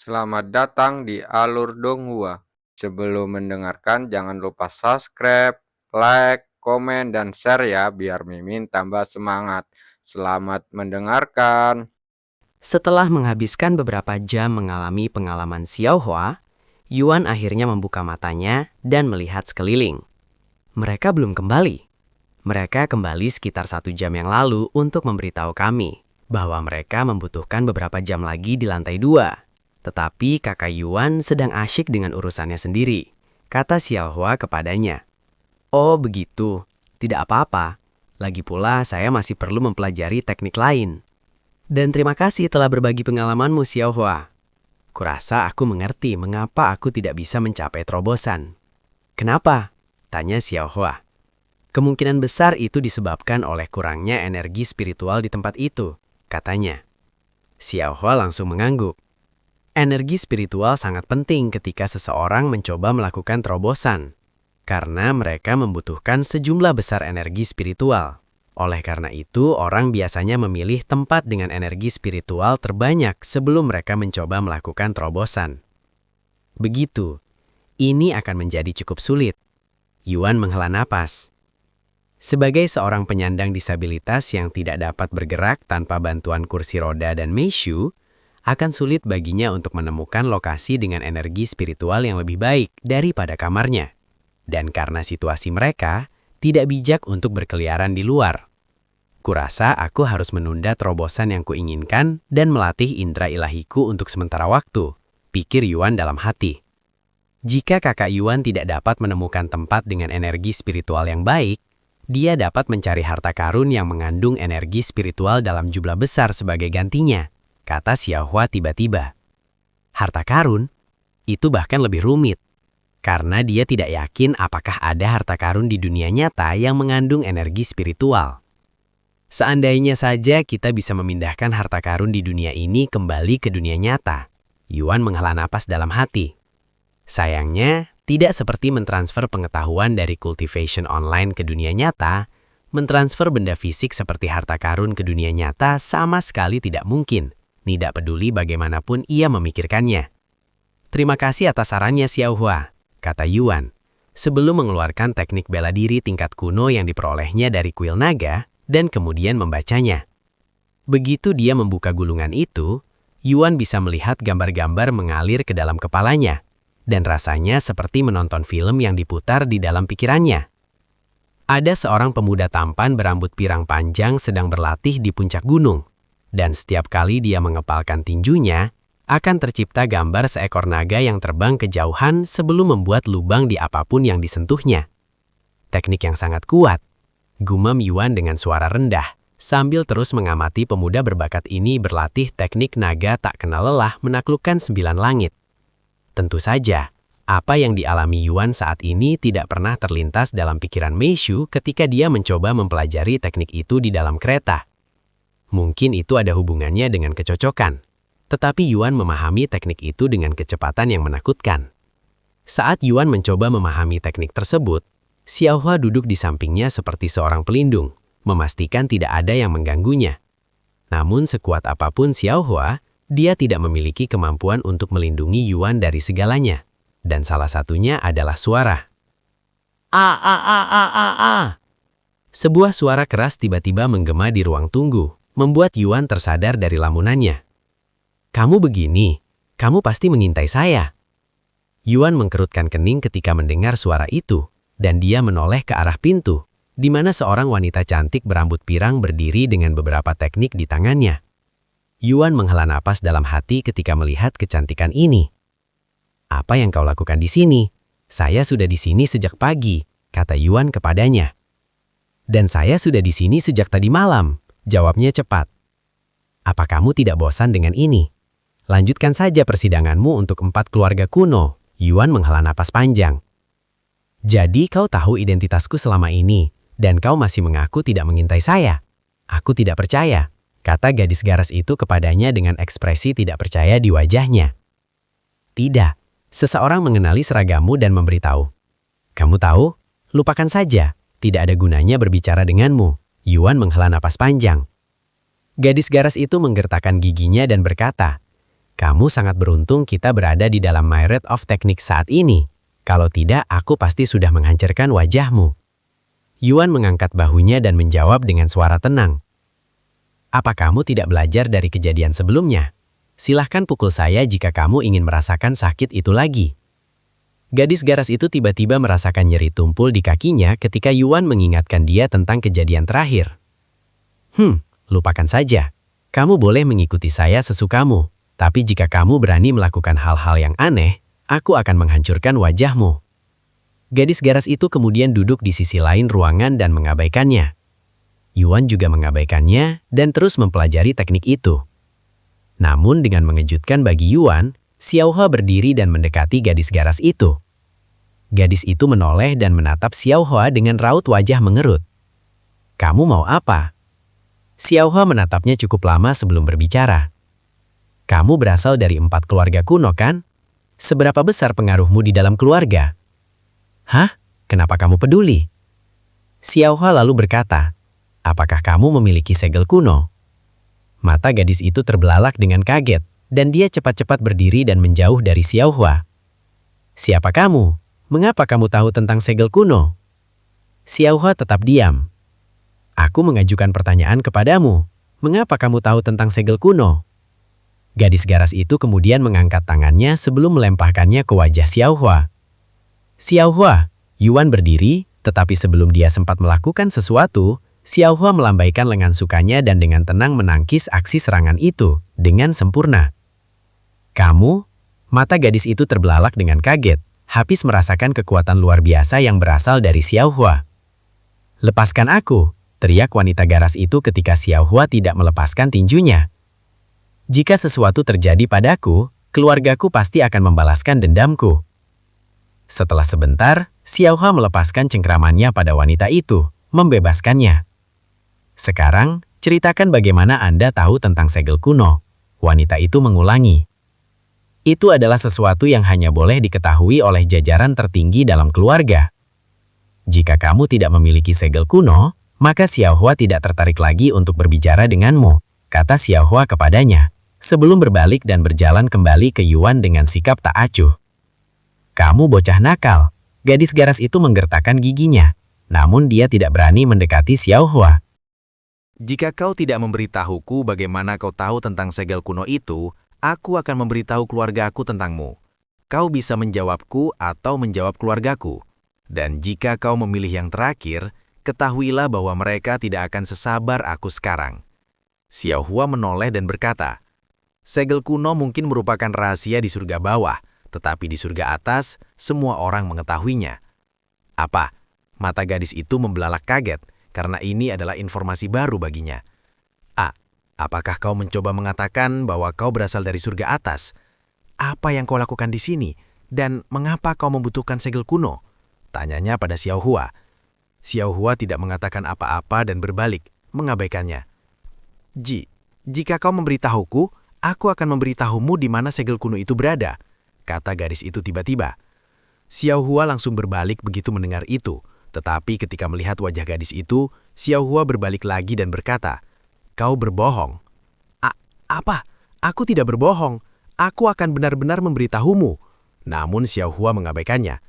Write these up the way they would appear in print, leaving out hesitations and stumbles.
Selamat datang di Alur Donghua. Sebelum mendengarkan, jangan lupa subscribe, like, komen, dan share ya, biar Mimin tambah semangat. Selamat mendengarkan. Setelah menghabiskan beberapa jam mengalami pengalaman Xiaohua, Yuan akhirnya membuka matanya dan melihat sekeliling. Mereka belum kembali. Mereka kembali sekitar 1 jam yang lalu untuk memberitahu kami bahwa mereka membutuhkan beberapa jam lagi di lantai 2. Tetapi kakak Yuan sedang asyik dengan urusannya sendiri, kata Xiaohua kepadanya. Oh begitu, tidak apa-apa. Lagi pula saya masih perlu mempelajari teknik lain. Dan terima kasih telah berbagi pengalamanmu, Xiaohua. Kurasa aku mengerti mengapa aku tidak bisa mencapai terobosan. Kenapa? Tanya Xiaohua. Kemungkinan besar itu disebabkan oleh kurangnya energi spiritual di tempat itu, katanya. Xiaohua langsung mengangguk. Energi spiritual sangat penting ketika seseorang mencoba melakukan terobosan, karena mereka membutuhkan sejumlah besar energi spiritual. Oleh karena itu, orang biasanya memilih tempat dengan energi spiritual terbanyak sebelum mereka mencoba melakukan terobosan. Begitu, ini akan menjadi cukup sulit. Yuan menghela napas. Sebagai seorang penyandang disabilitas yang tidak dapat bergerak tanpa bantuan kursi roda dan meishu, akan sulit baginya untuk menemukan lokasi dengan energi spiritual yang lebih baik daripada kamarnya. Dan karena situasi mereka, tidak bijak untuk berkeliaran di luar. Kurasa aku harus menunda terobosan yang kuinginkan dan melatih indera ilahiku untuk sementara waktu, pikir Yuan dalam hati. Jika kakak Yuan tidak dapat menemukan tempat dengan energi spiritual yang baik, dia dapat mencari harta karun yang mengandung energi spiritual dalam jumlah besar sebagai gantinya, kata Xiaohua tiba-tiba. Harta karun? Itu bahkan lebih rumit. Karena dia tidak yakin apakah ada harta karun di dunia nyata yang mengandung energi spiritual. Seandainya saja kita bisa memindahkan harta karun di dunia ini kembali ke dunia nyata, Yuan menghela napas dalam hati. Sayangnya, tidak seperti mentransfer pengetahuan dari cultivation online ke dunia nyata, mentransfer benda fisik seperti harta karun ke dunia nyata sama sekali tidak mungkin, tidak peduli bagaimanapun ia memikirkannya. Terima kasih atas sarannya Xiaohua, kata Yuan, sebelum mengeluarkan teknik bela diri tingkat kuno yang diperolehnya dari kuil naga, dan kemudian membacanya. Begitu dia membuka gulungan itu, Yuan bisa melihat gambar-gambar mengalir ke dalam kepalanya, dan rasanya seperti menonton film yang diputar di dalam pikirannya. Ada seorang pemuda tampan berambut pirang panjang sedang berlatih di puncak gunung, dan setiap kali dia mengepalkan tinjunya, akan tercipta gambar seekor naga yang terbang ke jauhan sebelum membuat lubang di apapun yang disentuhnya. Teknik yang sangat kuat, gumam Yuan dengan suara rendah, sambil terus mengamati pemuda berbakat ini berlatih teknik naga tak kenal lelah menaklukkan 9 langit. Tentu saja, apa yang dialami Yuan saat ini tidak pernah terlintas dalam pikiran Meishu ketika dia mencoba mempelajari teknik itu di dalam kereta. Mungkin itu ada hubungannya dengan kecocokan, tetapi Yuan memahami teknik itu dengan kecepatan yang menakutkan. Saat Yuan mencoba memahami teknik tersebut, Xiaohua duduk di sampingnya seperti seorang pelindung, memastikan tidak ada yang mengganggunya. Namun sekuat apapun Xiaohua, dia tidak memiliki kemampuan untuk melindungi Yuan dari segalanya, dan salah satunya adalah suara. Sebuah suara keras tiba-tiba menggema di ruang tunggu, membuat Yuan tersadar dari lamunannya. Kamu begini, kamu pasti mengintai saya. Yuan mengkerutkan kening ketika mendengar suara itu, dan dia menoleh ke arah pintu, di mana seorang wanita cantik berambut pirang berdiri dengan beberapa teknik di tangannya. Yuan menghela napas dalam hati ketika melihat kecantikan ini. Apa yang kau lakukan di sini? Saya sudah di sini sejak pagi, kata Yuan kepadanya. Dan saya sudah di sini sejak tadi malam, jawabnya cepat. Apa kamu tidak bosan dengan ini? Lanjutkan saja persidanganmu untuk 4 keluarga kuno, Yuan menghela napas panjang. Jadi kau tahu identitasku selama ini, dan kau masih mengaku tidak mengintai saya. Aku tidak percaya, kata gadis garas itu kepadanya dengan ekspresi tidak percaya di wajahnya. Tidak, seseorang mengenali seragammu dan memberitahu. Kamu tahu? Lupakan saja, tidak ada gunanya berbicara denganmu, Yuan menghela napas panjang. Gadis garas itu menggertakkan giginya dan berkata, Kamu sangat beruntung kita berada di dalam Myriad of Techniques saat ini. Kalau tidak, aku pasti sudah menghancurkan wajahmu. Yuan mengangkat bahunya dan menjawab dengan suara tenang. Apa kamu tidak belajar dari kejadian sebelumnya? Silahkan pukul saya jika kamu ingin merasakan sakit itu lagi. Gadis garas itu tiba-tiba merasakan nyeri tumpul di kakinya ketika Yuan mengingatkan dia tentang kejadian terakhir. Lupakan saja. Kamu boleh mengikuti saya sesukamu. Tapi jika kamu berani melakukan hal-hal yang aneh, aku akan menghancurkan wajahmu. Gadis garas itu kemudian duduk di sisi lain ruangan dan mengabaikannya. Yuan juga mengabaikannya dan terus mempelajari teknik itu. Namun dengan mengejutkan bagi Yuan, Xiaohua berdiri dan mendekati gadis garas itu. Gadis itu menoleh dan menatap Xiaohua dengan raut wajah mengerut. Kamu mau apa? Xiaohua menatapnya cukup lama sebelum berbicara. Kamu berasal dari 4 keluarga kuno, kan? Seberapa besar pengaruhmu di dalam keluarga? Hah? Kenapa kamu peduli? Xiaohua lalu berkata, apakah kamu memiliki segel kuno? Mata gadis itu terbelalak dengan kaget, dan dia cepat-cepat berdiri dan menjauh dari Xiaohua. Siapa kamu? Mengapa kamu tahu tentang segel kuno? Xiaohua tetap diam. Aku mengajukan pertanyaan kepadamu. Mengapa kamu tahu tentang segel kuno? Gadis garas itu kemudian mengangkat tangannya sebelum melempahkannya ke wajah Xiaohua. Xiaohua, Yuan berdiri, tetapi sebelum dia sempat melakukan sesuatu, Xiaohua melambaikan lengan sukanya dan dengan tenang menangkis aksi serangan itu dengan sempurna. Kamu? Mata gadis itu terbelalak dengan kaget, habis merasakan kekuatan luar biasa yang berasal dari Xiaohua. Lepaskan aku, teriak wanita garas itu ketika Xiaohua tidak melepaskan tinjunya. Jika sesuatu terjadi padaku, keluargaku pasti akan membalaskan dendamku. Setelah sebentar, Xiaohua melepaskan cengkramannya pada wanita itu, membebaskannya. Sekarang, ceritakan bagaimana Anda tahu tentang segel kuno. Wanita itu mengulangi. Itu adalah sesuatu yang hanya boleh diketahui oleh jajaran tertinggi dalam keluarga. Jika kamu tidak memiliki segel kuno, maka Xiaohua tidak tertarik lagi untuk berbicara denganmu, kata Xiaohua kepadanya, sebelum berbalik dan berjalan kembali ke Yuan dengan sikap tak acuh. Kamu bocah nakal. Gadis garas itu menggertakkan giginya, namun dia tidak berani mendekati Xiaohua. Jika kau tidak memberitahuku bagaimana kau tahu tentang segel kuno itu, aku akan memberitahu keluargaku tentangmu. Kau bisa menjawabku atau menjawab keluargaku. Dan jika kau memilih yang terakhir, ketahuilah bahwa mereka tidak akan sesabar aku sekarang. Xiaohua menoleh dan berkata, segel kuno mungkin merupakan rahasia di surga bawah, tetapi di surga atas, semua orang mengetahuinya. Apa? Mata gadis itu membelalak kaget, karena ini adalah informasi baru baginya. Apakah kau mencoba mengatakan bahwa kau berasal dari surga atas? Apa yang kau lakukan di sini? Dan mengapa kau membutuhkan segel kuno? Tanyanya pada Xiaohua. Xiaohua tidak mengatakan apa-apa dan berbalik, mengabaikannya. Jika kau memberitahuku, aku akan memberitahumu di mana segel kuno itu berada, kata gadis itu tiba-tiba. Xiaohua langsung berbalik begitu mendengar itu, tetapi ketika melihat wajah gadis itu, Xiaohua berbalik lagi dan berkata, kau berbohong. Apa? Aku tidak berbohong. Aku akan benar-benar memberitahumu. Namun Xiaohua mengabaikannya.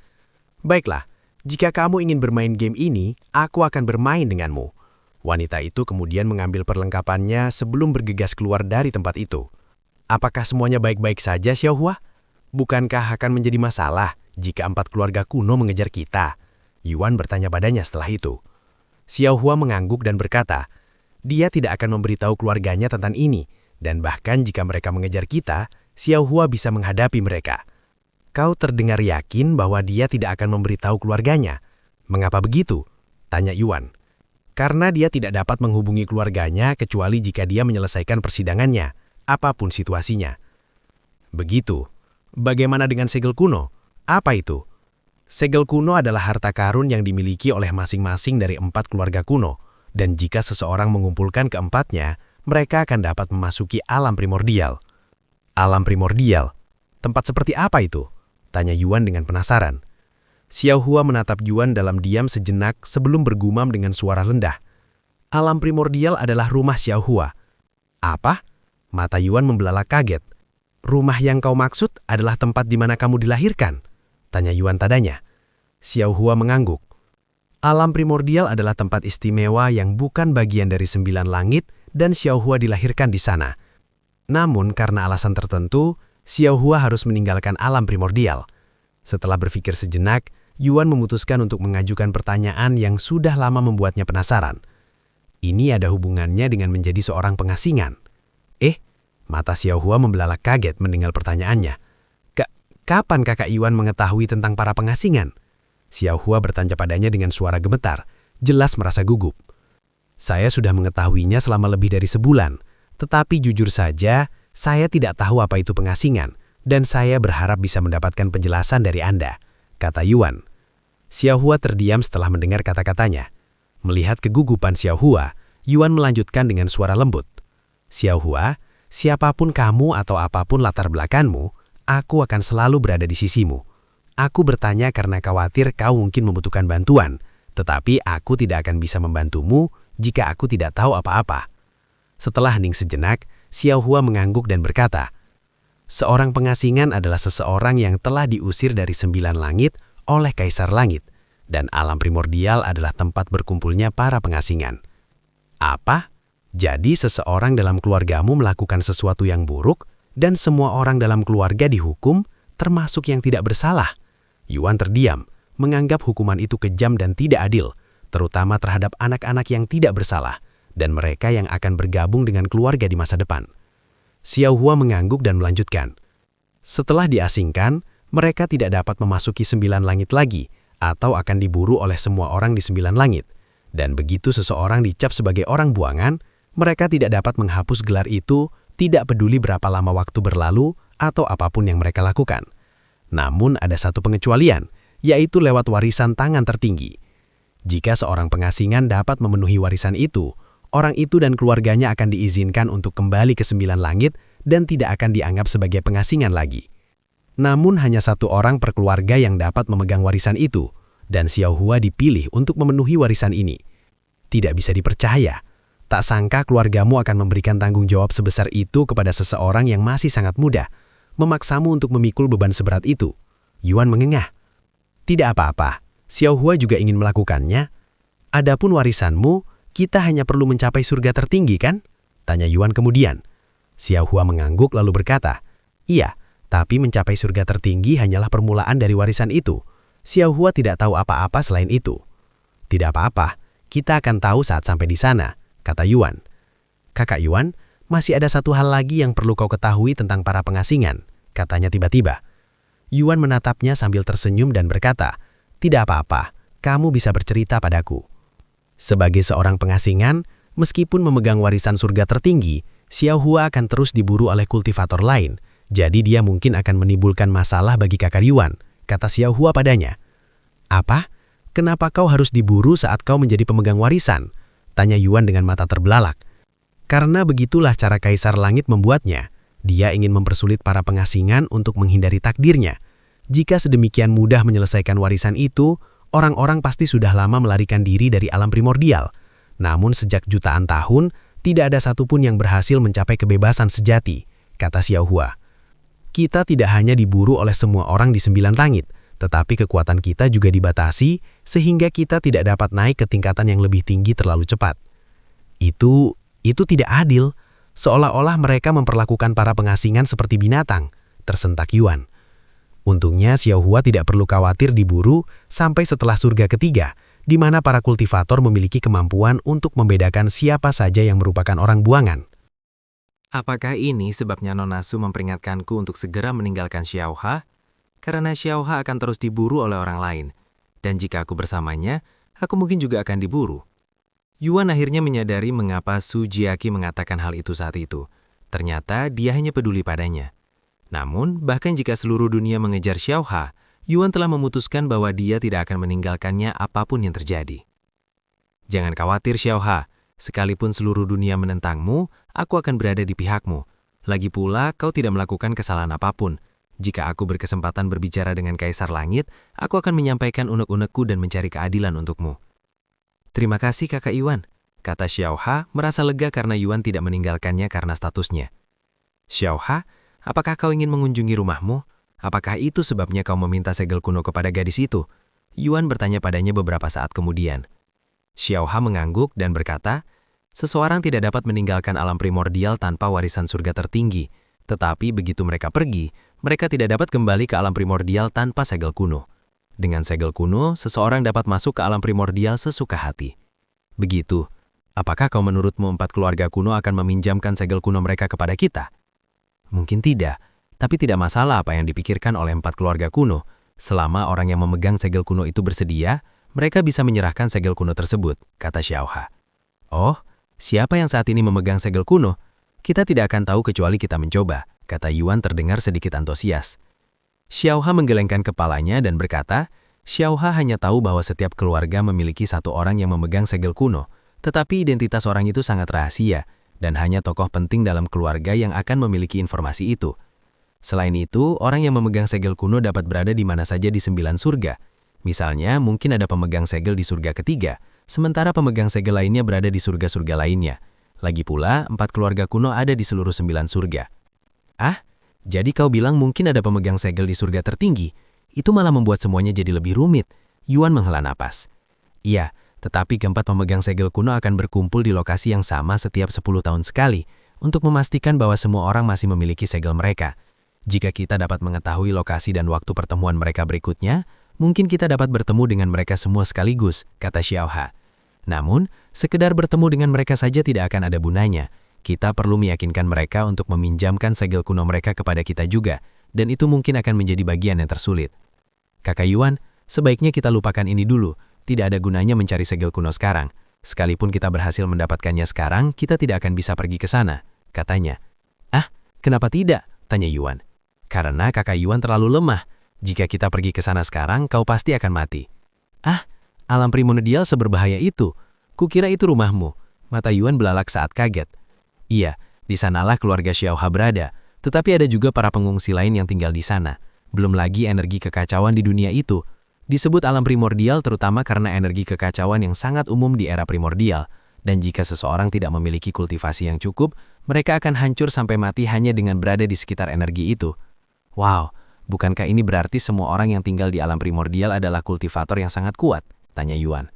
Baiklah, jika kamu ingin bermain game ini, aku akan bermain denganmu. Wanita itu kemudian mengambil perlengkapannya sebelum bergegas keluar dari tempat itu. Apakah semuanya baik-baik saja, Xiaohua? Bukankah akan menjadi masalah jika 4 keluarga kuno mengejar kita? Yuan bertanya padanya setelah itu. Xiaohua mengangguk dan berkata, dia tidak akan memberitahu keluarganya tentang ini, dan bahkan jika mereka mengejar kita, Xiaohua bisa menghadapi mereka. Kau terdengar yakin bahwa dia tidak akan memberitahu keluarganya. Mengapa begitu? Tanya Yuan. Karena dia tidak dapat menghubungi keluarganya kecuali jika dia menyelesaikan persidangannya, apapun situasinya. Begitu. Bagaimana dengan segel kuno? Apa itu? Segel kuno adalah harta karun yang dimiliki oleh masing-masing dari 4 keluarga kuno, dan jika seseorang mengumpulkan keempatnya, mereka akan dapat memasuki alam primordial. Alam primordial? Tempat seperti apa itu? Tanya Yuan dengan penasaran. Xiaohua menatap Yuan dalam diam sejenak sebelum bergumam dengan suara rendah. Alam primordial adalah rumah Xiaohua. Apa? Mata Yuan membelalak kaget. Rumah yang kau maksud adalah tempat di mana kamu dilahirkan? Tanya Yuan tadanya. Xiao Hua mengangguk. Alam primordial adalah tempat istimewa yang bukan bagian dari 9 langit dan Xiao Hua dilahirkan di sana. Namun karena alasan tertentu, Xiao Hua harus meninggalkan alam primordial. Setelah berpikir sejenak, Yuan memutuskan untuk mengajukan pertanyaan yang sudah lama membuatnya penasaran. Ini ada hubungannya dengan menjadi seorang pengasingan. Mata Xiao Hua membelalak kaget mendengar pertanyaannya. Kapan kakak Yuan mengetahui tentang para pengasingan? Xiao Hua bertanya padanya dengan suara gemetar, jelas merasa gugup. Saya sudah mengetahuinya selama lebih dari sebulan, tetapi jujur saja, saya tidak tahu apa itu pengasingan, dan saya berharap bisa mendapatkan penjelasan dari Anda, kata Yuan. Xiao Hua terdiam setelah mendengar kata-katanya. Melihat kegugupan Xiao Hua, Yuan melanjutkan dengan suara lembut. Xiao Hua, siapapun kamu atau apapun latar belakangmu, aku akan selalu berada di sisimu. Aku bertanya karena khawatir kau mungkin membutuhkan bantuan, tetapi aku tidak akan bisa membantumu jika aku tidak tahu apa-apa. Setelah hening sejenak, Xiao Hua mengangguk dan berkata, seorang pengasingan adalah seseorang yang telah diusir dari 9 langit oleh Kaisar Langit, dan alam primordial adalah tempat berkumpulnya para pengasingan. Apa? Jadi seseorang dalam keluargamu melakukan sesuatu yang buruk, dan semua orang dalam keluarga dihukum, termasuk yang tidak bersalah. Yuan terdiam, menganggap hukuman itu kejam dan tidak adil, terutama terhadap anak-anak yang tidak bersalah, dan mereka yang akan bergabung dengan keluarga di masa depan. Xiao Hua mengangguk dan melanjutkan. Setelah diasingkan, mereka tidak dapat memasuki 9 langit lagi, atau akan diburu oleh semua orang di 9 langit. Dan begitu seseorang dicap sebagai orang buangan, mereka tidak dapat menghapus gelar itu, tidak peduli berapa lama waktu berlalu atau apapun yang mereka lakukan. Namun ada satu pengecualian, yaitu lewat warisan tangan tertinggi. Jika seorang pengasingan dapat memenuhi warisan itu, orang itu dan keluarganya akan diizinkan untuk kembali ke 9 langit dan tidak akan dianggap sebagai pengasingan lagi. Namun hanya satu orang per keluarga yang dapat memegang warisan itu, dan Xiao Hua dipilih untuk memenuhi warisan ini. Tidak bisa dipercaya. Tak sangka keluargamu akan memberikan tanggung jawab sebesar itu kepada seseorang yang masih sangat muda, memaksamu untuk memikul beban seberat itu. Yuan mengengah. Tidak apa-apa, Xiao Hua juga ingin melakukannya. Adapun warisanmu, kita hanya perlu mencapai surga tertinggi kan? Tanya Yuan kemudian. Xiao Hua mengangguk lalu berkata, iya, tapi mencapai surga tertinggi hanyalah permulaan dari warisan itu. Xiao Hua tidak tahu apa-apa selain itu. Tidak apa-apa, kita akan tahu saat sampai di sana, kata Yuan. Kakak Yuan, masih ada satu hal lagi yang perlu kau ketahui tentang para pengasingan, katanya tiba-tiba. Yuan menatapnya sambil tersenyum dan berkata, tidak apa-apa, kamu bisa bercerita padaku. Sebagai seorang pengasingan, meskipun memegang warisan surga tertinggi, Xiao Hua akan terus diburu oleh kultivator lain, jadi dia mungkin akan menimbulkan masalah bagi kakak Yuan, kata Xiao Hua padanya. Apa? Kenapa kau harus diburu saat kau menjadi pemegang warisan? Tanya Yuan dengan mata terbelalak. Karena begitulah cara Kaisar Langit membuatnya. Dia ingin mempersulit para pengasingan untuk menghindari takdirnya. Jika sedemikian mudah menyelesaikan warisan itu, orang-orang pasti sudah lama melarikan diri dari alam primordial. Namun sejak jutaan tahun, tidak ada satupun yang berhasil mencapai kebebasan sejati, kata Xiao Hua. Kita tidak hanya diburu oleh semua orang di 9 langit, tetapi kekuatan kita juga dibatasi sehingga kita tidak dapat naik ke tingkatan yang lebih tinggi terlalu cepat. Itu tidak adil, seolah-olah mereka memperlakukan para pengasingan seperti binatang, tersentak Yuan. Untungnya Xiao Hua tidak perlu khawatir diburu sampai setelah surga ketiga, di mana para kultivator memiliki kemampuan untuk membedakan siapa saja yang merupakan orang buangan. Apakah ini sebabnya Nona Su memperingatkanku untuk segera meninggalkan Xiao Hua? Karena Xiao Hua akan terus diburu oleh orang lain, dan jika aku bersamanya, aku mungkin juga akan diburu. Yuan akhirnya menyadari mengapa Su Jiaqi mengatakan hal itu saat itu. Ternyata dia hanya peduli padanya. Namun, bahkan jika seluruh dunia mengejar Xiao Hua, Yuan telah memutuskan bahwa dia tidak akan meninggalkannya apapun yang terjadi. Jangan khawatir Xiao Hua, sekalipun seluruh dunia menentangmu, aku akan berada di pihakmu. Lagi pula, kau tidak melakukan kesalahan apapun. Jika aku berkesempatan berbicara dengan Kaisar Langit, aku akan menyampaikan unek-unekku dan mencari keadilan untukmu. Terima kasih kakak Yuan, kata Xiao Hua merasa lega karena Yuan tidak meninggalkannya karena statusnya. Xiao Hua, apakah kau ingin mengunjungi rumahmu? Apakah itu sebabnya kau meminta segel kuno kepada gadis itu? Yuan bertanya padanya beberapa saat kemudian. Xiaoha mengangguk dan berkata, seseorang tidak dapat meninggalkan alam primordial tanpa warisan surga tertinggi, tetapi begitu mereka pergi, mereka tidak dapat kembali ke alam primordial tanpa segel kuno. Dengan segel kuno, seseorang dapat masuk ke alam primordial sesuka hati. Begitu, apakah kau menurutmu 4 keluarga kuno akan meminjamkan segel kuno mereka kepada kita? Mungkin tidak, tapi tidak masalah apa yang dipikirkan oleh 4 keluarga kuno. Selama orang yang memegang segel kuno itu bersedia, mereka bisa menyerahkan segel kuno tersebut, kata Xiaoha. Oh, siapa yang saat ini memegang segel kuno? Kita tidak akan tahu kecuali kita mencoba, kata Yuan terdengar sedikit antusias. Xiaoha menggelengkan kepalanya dan berkata, Xiaoha hanya tahu bahwa setiap keluarga memiliki satu orang yang memegang segel kuno, tetapi identitas orang itu sangat rahasia, dan hanya tokoh penting dalam keluarga yang akan memiliki informasi itu. Selain itu, orang yang memegang segel kuno dapat berada di mana saja di 9 surga. Misalnya, mungkin ada pemegang segel di surga ketiga, sementara pemegang segel lainnya berada di surga-surga lainnya. Lagi pula, 4 keluarga kuno ada di seluruh 9 surga. Ah, jadi kau bilang mungkin ada pemegang segel di surga tertinggi? Itu malah membuat semuanya jadi lebih rumit. Yuan menghela napas. Iya, tetapi keempat pemegang segel kuno akan berkumpul di lokasi yang sama setiap 10 tahun sekali, untuk memastikan bahwa semua orang masih memiliki segel mereka. Jika kita dapat mengetahui lokasi dan waktu pertemuan mereka berikutnya, mungkin kita dapat bertemu dengan mereka semua sekaligus, kata Xiaoha. Namun, sekedar bertemu dengan mereka saja tidak akan ada gunanya. Kita perlu meyakinkan mereka untuk meminjamkan segel kuno mereka kepada kita juga, dan itu mungkin akan menjadi bagian yang tersulit. Kakak Yuan, sebaiknya kita lupakan ini dulu. Tidak ada gunanya mencari segel kuno sekarang. Sekalipun kita berhasil mendapatkannya sekarang, kita tidak akan bisa pergi ke sana, katanya. Ah, kenapa tidak? Tanya Yuan. Karena kakak Yuan terlalu lemah. Jika kita pergi ke sana sekarang, kau pasti akan mati. Ah, alam primordial seberbahaya itu. Kukira itu rumahmu. Mata Yuan belalak saat kaget. Iya, di sanalah keluarga Xiaoha berada. Tetapi ada juga para pengungsi lain yang tinggal di sana. Belum lagi energi kekacauan di dunia itu. Disebut alam primordial terutama karena energi kekacauan yang sangat umum di era primordial. Dan jika seseorang tidak memiliki kultivasi yang cukup, mereka akan hancur sampai mati hanya dengan berada di sekitar energi itu. Wow, bukankah ini berarti semua orang yang tinggal di alam primordial adalah kultivator yang sangat kuat? Tanya Yuan.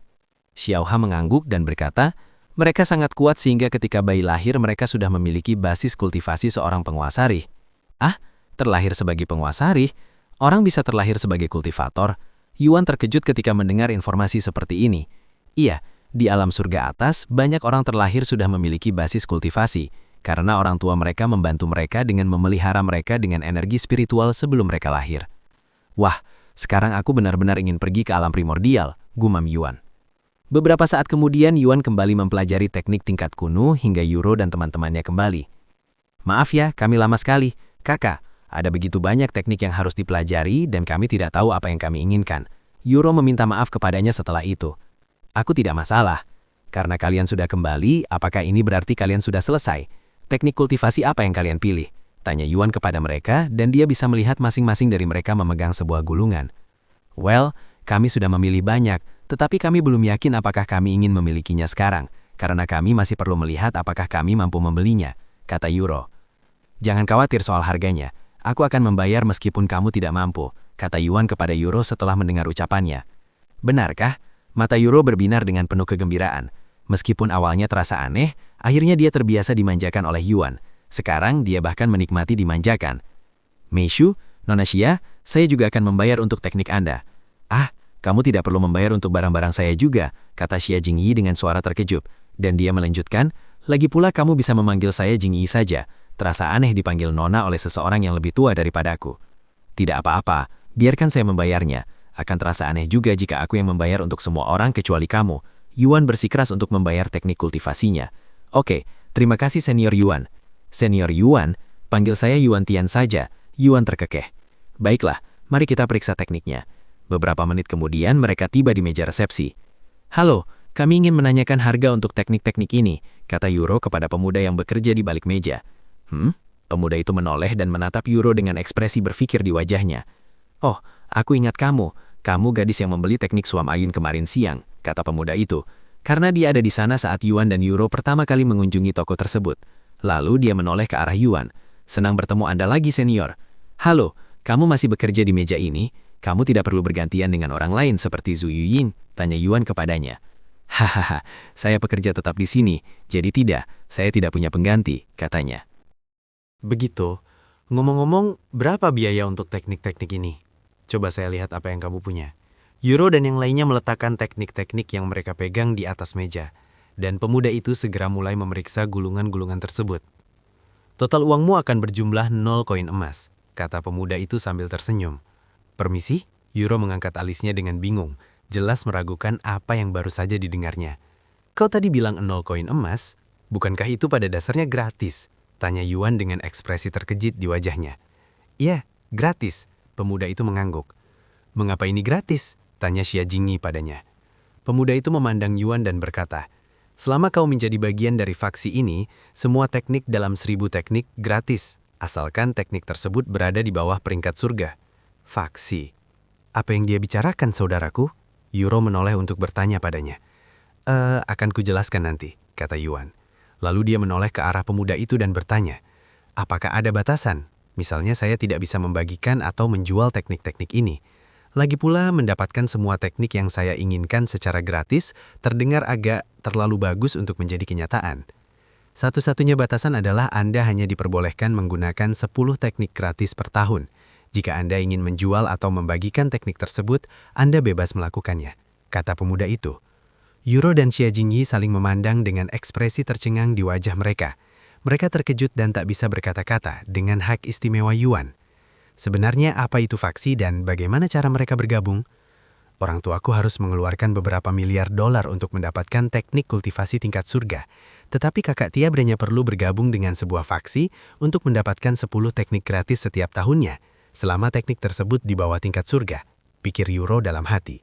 Xiaoha mengangguk dan berkata, mereka sangat kuat sehingga ketika bayi lahir mereka sudah memiliki basis kultivasi seorang penguasa rih. Ah, terlahir sebagai penguasa rih? Orang bisa terlahir sebagai kultivator? Yuan terkejut ketika mendengar informasi seperti ini. Iya, di alam surga atas, banyak orang terlahir sudah memiliki basis kultivasi, karena orang tua mereka membantu mereka dengan memelihara mereka dengan energi spiritual sebelum mereka lahir. Wah, sekarang aku benar-benar ingin pergi ke alam primordial, gumam Yuan. Beberapa saat kemudian Yuan kembali mempelajari teknik tingkat kuno hingga Yuro dan teman-temannya kembali. Maaf ya, kami lama sekali. Kakak, ada begitu banyak teknik yang harus dipelajari dan kami tidak tahu apa yang kami inginkan. Yuro meminta maaf kepadanya setelah itu. Aku tidak masalah. Karena kalian sudah kembali, apakah ini berarti kalian sudah selesai? Teknik kultivasi apa yang kalian pilih? Tanya Yuan kepada mereka dan dia bisa melihat masing-masing dari mereka memegang sebuah gulungan. Well, kami sudah memilih banyak, tetapi kami belum yakin apakah kami ingin memilikinya sekarang, karena kami masih perlu melihat apakah kami mampu membelinya, kata Yuro. Jangan khawatir soal harganya, aku akan membayar meskipun kamu tidak mampu, kata Yuan kepada Yuro setelah mendengar ucapannya. Benarkah? Mata Yuro berbinar dengan penuh kegembiraan. Meskipun awalnya terasa aneh, akhirnya dia terbiasa dimanjakan oleh Yuan. Sekarang dia bahkan menikmati dimanjakan. Meishu, Nona Xia, saya juga akan membayar untuk teknik Anda. Ah, kamu tidak perlu membayar untuk barang-barang saya juga, kata Xia Jingyi dengan suara terkejut. Dan dia melanjutkan, lagi pula kamu bisa memanggil saya Jingyi saja. Terasa aneh dipanggil Nona oleh seseorang yang lebih tua daripadaku. Tidak apa-apa, biarkan saya membayarnya. Akan terasa aneh juga jika aku yang membayar untuk semua orang kecuali kamu. Yuan bersikeras untuk membayar teknik kultivasinya. Oke, terima kasih Senior Yuan. Senior Yuan, panggil saya Yuan Tian saja. Yuan terkekeh. Baiklah, mari kita periksa tekniknya. Beberapa menit kemudian mereka tiba di meja resepsi. Halo, kami ingin menanyakan harga untuk teknik-teknik ini, kata Yuro kepada pemuda yang bekerja di balik meja. Pemuda itu menoleh dan menatap Yuro dengan ekspresi berpikir di wajahnya. Oh, aku ingat kamu. Kamu gadis yang membeli teknik suam ayun kemarin siang, kata pemuda itu. Karena dia ada di sana saat Yuan dan Yuro pertama kali mengunjungi toko tersebut. Lalu dia menoleh ke arah Yuan. Senang bertemu Anda lagi, senior. Halo, kamu masih bekerja di meja ini? Kamu tidak perlu bergantian dengan orang lain seperti Zhu Yuyin, tanya Yuan kepadanya. Hahaha, saya pekerja tetap di sini, jadi tidak, saya tidak punya pengganti, katanya. Begitu. Ngomong-ngomong, berapa biaya untuk teknik-teknik ini? Coba saya lihat apa yang kamu punya. Euro dan yang lainnya meletakkan teknik-teknik yang mereka pegang di atas meja. Dan pemuda itu segera mulai memeriksa gulungan-gulungan tersebut. Total uangmu akan berjumlah 0 koin emas, kata pemuda itu sambil tersenyum. Permisi? Euro mengangkat alisnya dengan bingung, jelas meragukan apa yang baru saja didengarnya. Kau tadi bilang 0 koin emas? Bukankah itu pada dasarnya gratis? Tanya Yuan dengan ekspresi terkejut di wajahnya. Iya, gratis. Pemuda itu mengangguk. Mengapa ini gratis? Tanya Xia Jingyi padanya. Pemuda itu memandang Yuan dan berkata, selama kau menjadi bagian dari faksi ini, semua teknik dalam 1000 teknik gratis, asalkan teknik tersebut berada di bawah peringkat surga. Faksi. Apa yang dia bicarakan, saudaraku? Euro menoleh untuk bertanya padanya. Akan kujelaskan nanti, kata Yuan. Lalu dia menoleh ke arah pemuda itu dan bertanya, apakah ada batasan? Misalnya saya tidak bisa membagikan atau menjual teknik-teknik ini. Lagi pula mendapatkan semua teknik yang saya inginkan secara gratis terdengar agak terlalu bagus untuk menjadi kenyataan. Satu-satunya batasan adalah Anda hanya diperbolehkan menggunakan 10 teknik gratis per tahun. Jika Anda ingin menjual atau membagikan teknik tersebut, Anda bebas melakukannya, kata pemuda itu. Euro dan Xia Jingyi saling memandang dengan ekspresi tercengang di wajah mereka. Mereka terkejut dan tak bisa berkata-kata dengan hak istimewa Yuan. Sebenarnya apa itu faksi dan bagaimana cara mereka bergabung? Orang tuaku harus mengeluarkan beberapa miliar dolar untuk mendapatkan teknik kultivasi tingkat surga. Tetapi kakak Tia hanya perlu bergabung dengan sebuah faksi untuk mendapatkan 10 teknik gratis setiap tahunnya, selama teknik tersebut di bawah tingkat surga, pikir Euro dalam hati.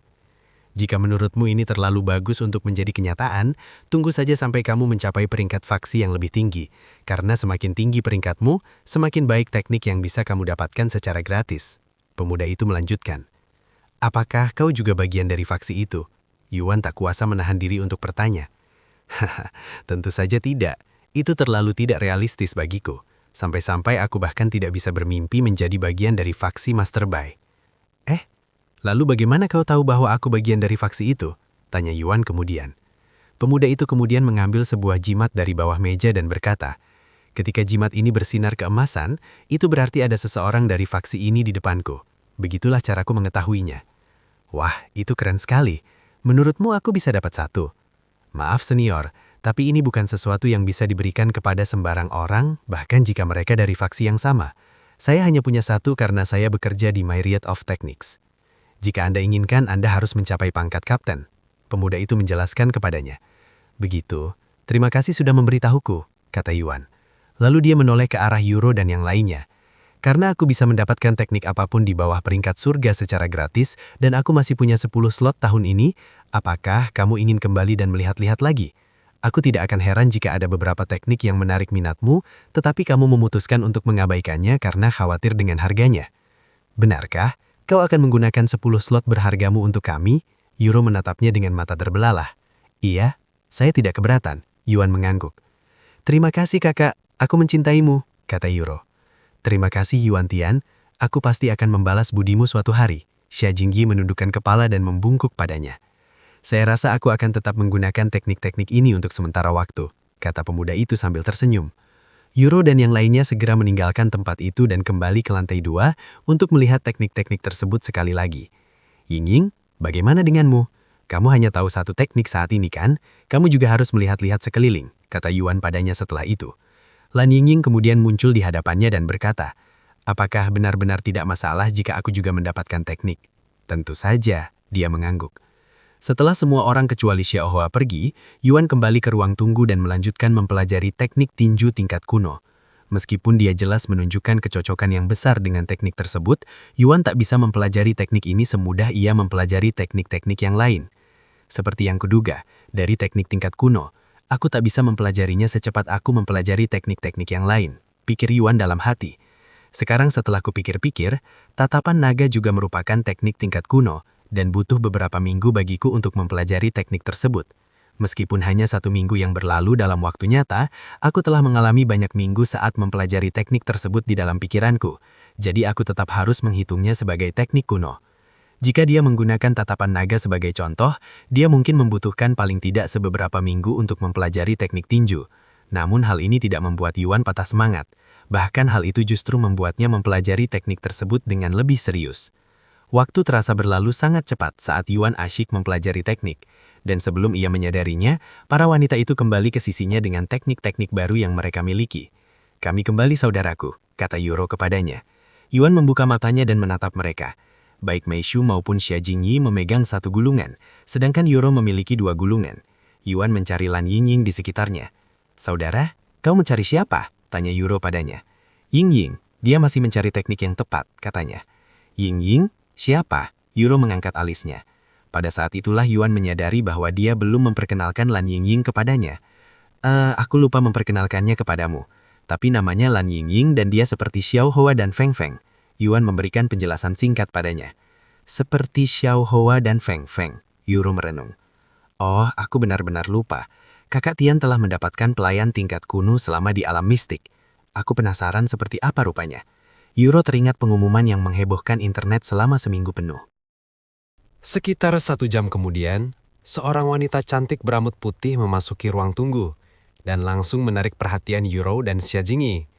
Jika menurutmu ini terlalu bagus untuk menjadi kenyataan, tunggu saja sampai kamu mencapai peringkat faksi yang lebih tinggi. Karena semakin tinggi peringkatmu, semakin baik teknik yang bisa kamu dapatkan secara gratis. Pemuda itu melanjutkan. Apakah kau juga bagian dari faksi itu? Yuan tak kuasa menahan diri untuk bertanya. Haha, tentu saja tidak. Itu terlalu tidak realistis bagiku. Sampai-sampai aku bahkan tidak bisa bermimpi menjadi bagian dari faksi Master Bai. Lalu bagaimana kau tahu bahwa aku bagian dari faksi itu? Tanya Yuan kemudian. Pemuda itu kemudian mengambil sebuah jimat dari bawah meja dan berkata, ketika jimat ini bersinar keemasan, itu berarti ada seseorang dari faksi ini di depanku. Begitulah caraku mengetahuinya. Wah, itu keren sekali. Menurutmu aku bisa dapat satu? Maaf senior, tapi ini bukan sesuatu yang bisa diberikan kepada sembarang orang, bahkan jika mereka dari faksi yang sama. Saya hanya punya satu karena saya bekerja di Myriad of Techniques. Jika Anda inginkan, Anda harus mencapai pangkat kapten. Pemuda itu menjelaskan kepadanya. Begitu, terima kasih sudah memberitahuku, kata Yuan. Lalu dia menoleh ke arah Euro dan yang lainnya. Karena aku bisa mendapatkan teknik apapun di bawah peringkat surga secara gratis, dan aku masih punya 10 slot tahun ini, apakah kamu ingin kembali dan melihat-lihat lagi? Aku tidak akan heran jika ada beberapa teknik yang menarik minatmu, tetapi kamu memutuskan untuk mengabaikannya karena khawatir dengan harganya. Benarkah? Kau akan menggunakan 10 slot berhargamu untuk kami? Euro menatapnya dengan mata terbelalak. Iya, saya tidak keberatan, Yuan mengangguk. Terima kasih kakak, aku mencintaimu, kata Euro. Terima kasih Yuan Tian, aku pasti akan membalas budimu suatu hari. Xia Jingyi menundukkan kepala dan membungkuk padanya. Saya rasa aku akan tetap menggunakan teknik-teknik ini untuk sementara waktu, kata pemuda itu sambil tersenyum. Euro dan yang lainnya segera meninggalkan tempat itu dan kembali ke lantai 2 untuk melihat teknik-teknik tersebut sekali lagi. Yingying, bagaimana denganmu? Kamu hanya tahu satu teknik saat ini kan? Kamu juga harus melihat-lihat sekeliling, kata Yuan padanya setelah itu. Lan Yingying kemudian muncul di hadapannya dan berkata, apakah benar-benar tidak masalah jika aku juga mendapatkan teknik? Tentu saja, dia mengangguk. Setelah semua orang kecuali Xiaohua pergi, Yuan kembali ke ruang tunggu dan melanjutkan mempelajari teknik tinju tingkat kuno. Meskipun dia jelas menunjukkan kecocokan yang besar dengan teknik tersebut, Yuan tak bisa mempelajari teknik ini semudah ia mempelajari teknik-teknik yang lain. Seperti yang kuduga, dari teknik tingkat kuno, aku tak bisa mempelajarinya secepat aku mempelajari teknik-teknik yang lain, pikir Yuan dalam hati. Sekarang setelah kupikir-pikir, tatapan naga juga merupakan teknik tingkat kuno, dan butuh beberapa minggu bagiku untuk mempelajari teknik tersebut. Meskipun hanya 1 minggu yang berlalu dalam waktu nyata, aku telah mengalami banyak minggu saat mempelajari teknik tersebut di dalam pikiranku. Jadi aku tetap harus menghitungnya sebagai teknik kuno. Jika dia menggunakan tatapan naga sebagai contoh, dia mungkin membutuhkan paling tidak sebeberapa minggu untuk mempelajari teknik tinju. Namun hal ini tidak membuat Yuan patah semangat. Bahkan hal itu justru membuatnya mempelajari teknik tersebut dengan lebih serius. Waktu terasa berlalu sangat cepat saat Yuan asyik mempelajari teknik. Dan sebelum ia menyadarinya, para wanita itu kembali ke sisinya dengan teknik-teknik baru yang mereka miliki. "Kami kembali saudaraku," kata Yuro kepadanya. Yuan membuka matanya dan menatap mereka. Baik Meishu maupun Xia Jingyi memegang satu gulungan, sedangkan Yuro memiliki 2 gulungan. Yuan mencari Lan Yingying di sekitarnya. "Saudara, kau mencari siapa?" tanya Yuro padanya. "Yingying, dia masih mencari teknik yang tepat," katanya. "Yingying? Siapa?" Yuro mengangkat alisnya. Pada saat itulah Yuan menyadari bahwa dia belum memperkenalkan Lan Yingying kepadanya. Aku lupa memperkenalkannya kepadamu. Tapi namanya Lan Yingying dan dia seperti Xiao Hoa dan Feng Feng." Yuan memberikan penjelasan singkat padanya. "Seperti Xiao Hoa dan Feng Feng," Yuro merenung. "Oh, aku benar-benar lupa. Kakak Tian telah mendapatkan pelayan tingkat kuno selama di alam mistik. Aku penasaran seperti apa rupanya." Yuro teringat pengumuman yang menghebohkan internet selama seminggu penuh. Sekitar 1 jam kemudian, seorang wanita cantik berambut putih memasuki ruang tunggu dan langsung menarik perhatian Yuro dan Xia Jingyi.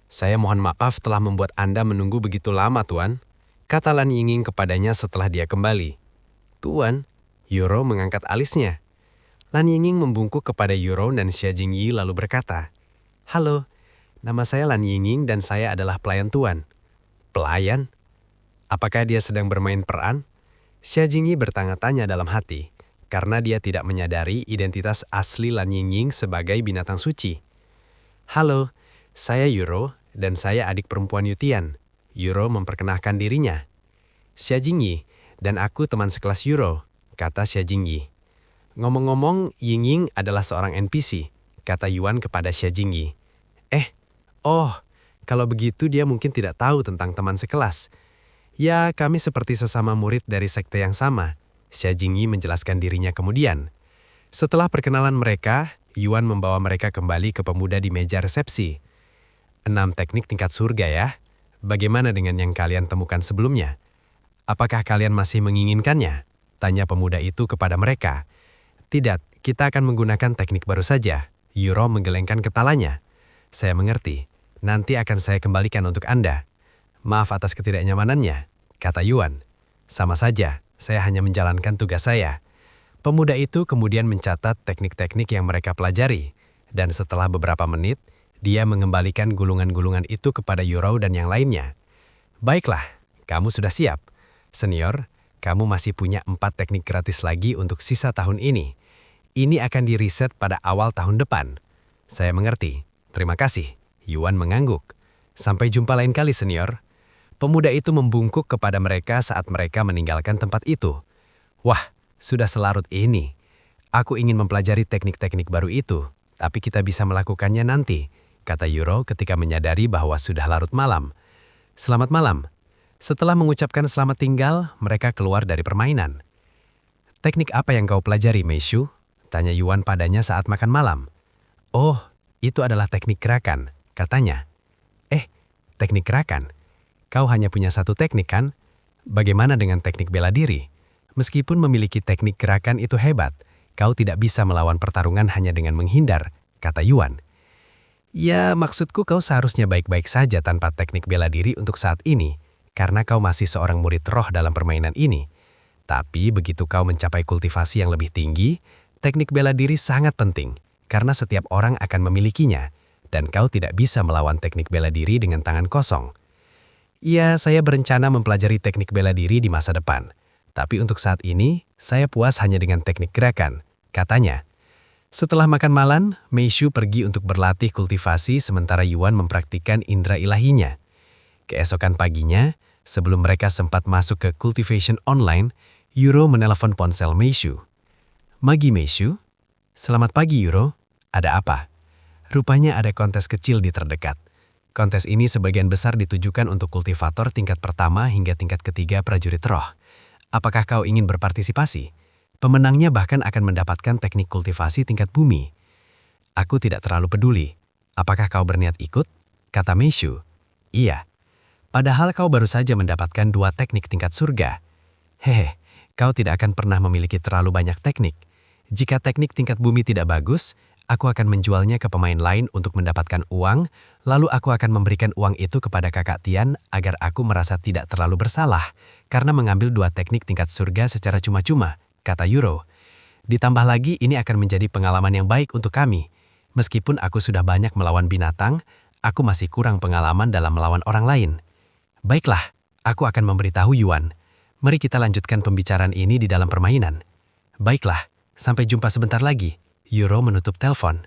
"Saya mohon maaf telah membuat Anda menunggu begitu lama, Tuan," kata Lan Yingying kepadanya setelah dia kembali. "Tuan," Yuro mengangkat alisnya. Lan Yingying membungkuk kepada Yuro dan Xia Jingyi lalu berkata, "Halo, nama saya Lan Yingying dan saya adalah pelayan Tuan." "Pelayan? Apakah dia sedang bermain peran?" Xia Jingyi bertanya-tanya dalam hati, karena dia tidak menyadari identitas asli Lan Yingying sebagai binatang suci. "Halo, saya Yuro dan saya adik perempuan Yutian." Yuro memperkenalkan dirinya. "Xia Jingyi, dan aku teman sekelas Yuro," kata Xia Jingyi. "Ngomong-ngomong, Yingying adalah seorang NPC," kata Yuan kepada Xia Jingyi. Kalau begitu dia mungkin tidak tahu tentang teman sekelas. Ya, kami seperti sesama murid dari sekte yang sama," Xia Jingyi menjelaskan dirinya kemudian. Setelah perkenalan mereka, Yuan membawa mereka kembali ke pemuda di meja resepsi. 6 teknik tingkat surga ya. Bagaimana dengan yang kalian temukan sebelumnya? Apakah kalian masih menginginkannya? Tanya pemuda itu kepada mereka. "Tidak, kita akan menggunakan teknik baru saja." Yuro menggelengkan kepalanya. "Saya mengerti. Nanti akan saya kembalikan untuk Anda." "Maaf atas ketidaknyamanannya," kata Yuan. "Sama saja, saya hanya menjalankan tugas saya." Pemuda itu kemudian mencatat teknik-teknik yang mereka pelajari. Dan setelah beberapa menit, dia mengembalikan gulungan-gulungan itu kepada Yuro dan yang lainnya. "Baiklah, kamu sudah siap. Senior, kamu masih punya 4 teknik gratis lagi untuk sisa tahun ini. Ini akan diriset pada awal tahun depan." "Saya mengerti. Terima kasih." Yuan mengangguk. "Sampai jumpa lain kali, senior." Pemuda itu membungkuk kepada mereka saat mereka meninggalkan tempat itu. "Wah, sudah selarut ini. Aku ingin mempelajari teknik-teknik baru itu, tapi kita bisa melakukannya nanti," kata Yuro ketika menyadari bahwa sudah larut malam. "Selamat malam." Setelah mengucapkan selamat tinggal, mereka keluar dari permainan. "Teknik apa yang kau pelajari, Meishu?" tanya Yuan padanya saat makan malam. "Oh, itu adalah teknik gerakan," katanya. Teknik gerakan? Kau hanya punya 1 teknik kan? Bagaimana dengan teknik bela diri? Meskipun memiliki teknik gerakan itu hebat, kau tidak bisa melawan pertarungan hanya dengan menghindar," kata Yuan. "Ya, maksudku kau seharusnya baik-baik saja tanpa teknik bela diri untuk saat ini, karena kau masih seorang murid roh dalam permainan ini. Tapi begitu kau mencapai kultivasi yang lebih tinggi, teknik bela diri sangat penting, karena setiap orang akan memilikinya, dan kau tidak bisa melawan teknik bela diri dengan tangan kosong." "Ya, saya berencana mempelajari teknik bela diri di masa depan. Tapi untuk saat ini, saya puas hanya dengan teknik gerakan," katanya. Setelah makan malam, Meishu pergi untuk berlatih kultivasi sementara Yuan mempraktikkan indera ilahinya. Keesokan paginya, sebelum mereka sempat masuk ke cultivation online, Yuro menelepon ponsel Meishu. "Magi Meishu?" "Selamat pagi Yuro, ada apa?" "Rupanya ada kontes kecil di terdekat. Kontes ini sebagian besar ditujukan untuk kultivator tingkat pertama hingga tingkat ketiga prajurit roh. Apakah kau ingin berpartisipasi?" Pemenangnya bahkan akan mendapatkan teknik kultivasi tingkat bumi. Aku tidak terlalu peduli. Apakah kau berniat ikut? Kata Meishu. Iya. Padahal kau baru saja mendapatkan 2 teknik tingkat surga. Hehe, kau tidak akan pernah memiliki terlalu banyak teknik. Jika teknik tingkat bumi tidak bagus, aku akan menjualnya ke pemain lain untuk mendapatkan uang, lalu aku akan memberikan uang itu kepada kakak Tian agar aku merasa tidak terlalu bersalah karena mengambil 2 teknik tingkat surga secara cuma-cuma, kata Yuro. Ditambah lagi ini akan menjadi pengalaman yang baik untuk kami. Meskipun aku sudah banyak melawan binatang, aku masih kurang pengalaman dalam melawan orang lain. Baiklah, aku akan memberitahu Yuan. Mari kita lanjutkan pembicaraan ini di dalam permainan. Baiklah, sampai jumpa sebentar lagi. Yuro menutup telepon.